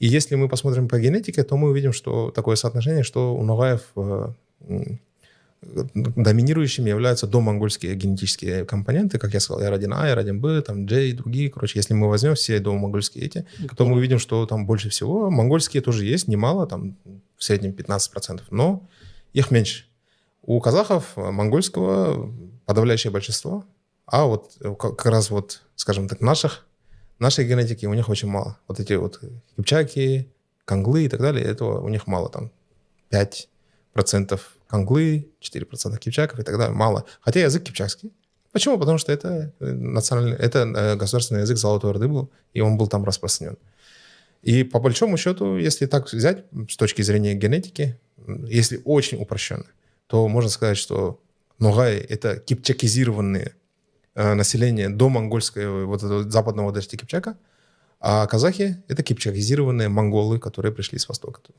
И если мы посмотрим по генетике, то мы увидим, что такое соотношение, что у ногаев доминирующими являются домонгольские генетические компоненты, как я сказал, R1A, R1B, там J и другие. Короче, если мы возьмем все домонгольские эти, то мы увидим, что там больше всего. Монгольские тоже есть, немало, там в среднем 15%, но их меньше. У казахов монгольского подавляющее большинство, а вот как раз вот, скажем так, нашей генетики у них очень мало. Вот эти вот кипчаки, конглы и так далее, этого у них мало, там 5% конглы, 4% кипчаков и так далее, мало. Хотя язык кипчакский. Почему? Потому что это государственный язык Золотой Орды был, и он был там распространен. И по большому счету, если так взять с точки зрения генетики, если очень упрощенно, то можно сказать, что ногаи — это кипчакизированные население до монгольского, вот этого западного дождя Кипчака, а казахи — это кипчакизированные монголы, которые пришли с востока туда.